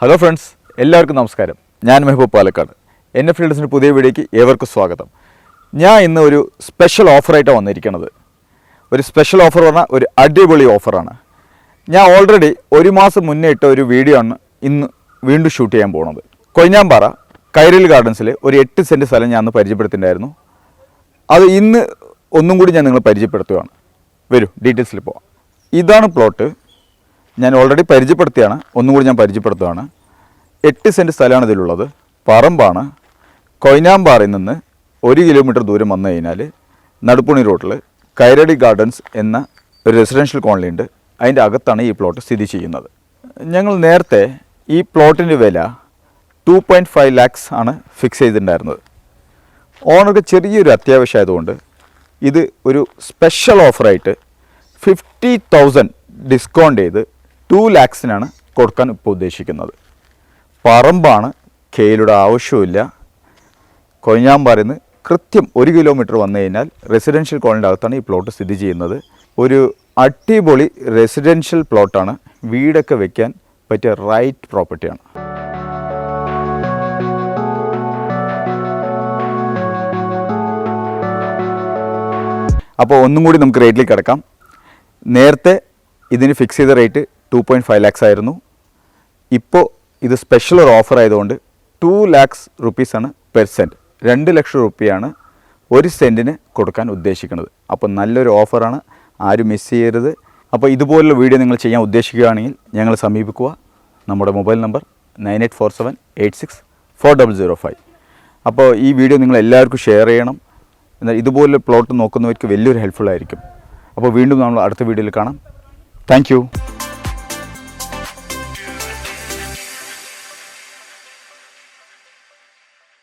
Hello friends, എല്ലാവർക്കും നമസ്കാരം. ഞാൻ മെഹബൂബ് പാലക്കാട്. എൻ എഫ് ഫീൽഡ്സിൻ്റെ പുതിയ വീഡിയോയ്ക്ക് ഏവർക്കും സ്വാഗതം. ഞാൻ ഇന്ന് ഒരു സ്പെഷ്യൽ ഓഫറായിട്ടാണ് വന്നിരിക്കുന്നത്. ഒരു സ്പെഷ്യൽ ഓഫർ പറഞ്ഞാൽ ഒരു അടിപൊളി ഓഫറാണ്. ഞാൻ ഓൾറെഡി ഒരു മാസം മുന്നേ ഇട്ട ഒരു വീഡിയോ ആണ് ഇന്ന് വീണ്ടും ഷൂട്ട് ചെയ്യാൻ പോകുന്നത്. കൊയിഞ്ഞാമ്പാറ കൈരളി ഗാർഡൻസിൽ ഒരു 8 സെൻറ്റ് സ്ഥലം ഞാൻ അന്ന് പരിചയപ്പെടുത്തിയിട്ടുണ്ടായിരുന്നു. അത് ഇന്ന് ഒന്നും കൂടി ഞാൻ നിങ്ങളെ പരിചയപ്പെടുത്തുകയാണ്. വരൂ, ഡീറ്റെയിൽസിൽ പോവാം. ഇതാണ് പ്ലോട്ട്. ഞാൻ ഓൾറെഡി പരിചയപ്പെടുത്തിയാണ്, ഒന്നും കൂടി ഞാൻ പരിചയപ്പെടുത്തുകയാണ്. 8 സെൻറ്റ് സ്ഥലമാണ് ഇതിലുള്ളത്. പറമ്പാണ്. കൊയിഞ്ഞാമ്പാറയിൽ നിന്ന് 1 കിലോമീറ്റർ ദൂരം വന്നു കഴിഞ്ഞാൽ നടുപ്പുണി റോഡിൽ കൈരളി ഗാർഡൻസ് എന്ന ഒരു റെസിഡൻഷ്യൽ കോളനി ഉണ്ട്. അതിൻ്റെ അകത്താണ് ഈ പ്ലോട്ട് സ്ഥിതി ചെയ്യുന്നത്. ഞങ്ങൾ നേരത്തെ ഈ പ്ലോട്ടിൻ്റെ വില 2.5 lakhs ആണ് ഫിക്സ് ചെയ്തിട്ടുണ്ടായിരുന്നത്. ഓണർക്ക് ചെറിയൊരു അത്യാവശ്യമായതുകൊണ്ട് ഇത് ഒരു സ്പെഷ്യൽ ഓഫറായിട്ട് 50,000 ഡിസ്കൗണ്ട് ചെയ്ത് 2 lakhsനാണ് കൊടുക്കാൻ ഇപ്പോൾ ഉദ്ദേശിക്കുന്നത്. പറമ്പാണ്, കെയിലുടെ ആവശ്യമില്ല. കൊയിഞ്ഞാമ്പാറയിൽ നിന്ന് കൃത്യം 1 കിലോമീറ്റർ വന്നു കഴിഞ്ഞാൽ റെസിഡൻഷ്യൽ കോളനിയുടെ അകത്താണ് ഈ പ്ലോട്ട് സ്ഥിതി ചെയ്യുന്നത്. ഒരു അടിപൊളി റെസിഡൻഷ്യൽ പ്ലോട്ടാണ്. വീടൊക്കെ വയ്ക്കാൻ പറ്റിയ റൈറ്റ് പ്രോപ്പർട്ടിയാണ്. അപ്പോൾ ഒന്നും കൂടി നമുക്ക് റേറ്റിലേക്ക് കിടക്കാം. നേരത്തെ ഇതിന് ഫിക്സ് ചെയ്ത റേറ്റ് 2.5 lakhs ആയിരുന്നു. ഇപ്പോൾ ഇത് സ്പെഷ്യൽ ഒരു ഓഫർ ആയതുകൊണ്ട് 2 lakhs rupees-ആണ് പെർ സെൻറ്റ്. 2 ലക്ഷം രൂപയാണ് 1 സെൻറ്റിന് കൊടുക്കാൻ ഉദ്ദേശിക്കുന്നത്. അപ്പോൾ നല്ലൊരു ഓഫറാണ്, ആരും മിസ് ചെയ്യരുത്. അപ്പോൾ ഇതുപോലുള്ള വീഡിയോ നിങ്ങൾ ചെയ്യാൻ ഉദ്ദേശിക്കുകയാണെങ്കിൽ ഞങ്ങളെ സമീപിക്കുക. നമ്മുടെ മൊബൈൽ നമ്പർ 9847864005. അപ്പോൾ ഈ വീഡിയോ നിങ്ങൾ എല്ലാവർക്കും ഷെയർ ചെയ്യണം. എന്നാൽ ഇതുപോലെ പ്ലോട്ട് നോക്കുന്നവർക്ക് വലിയൊരു ഹെൽപ്ഫുൾ ആയിരിക്കും. അപ്പോൾ വീണ്ടും നമ്മൾ അടുത്ത വീഡിയോയിൽ കാണാം. Thank you.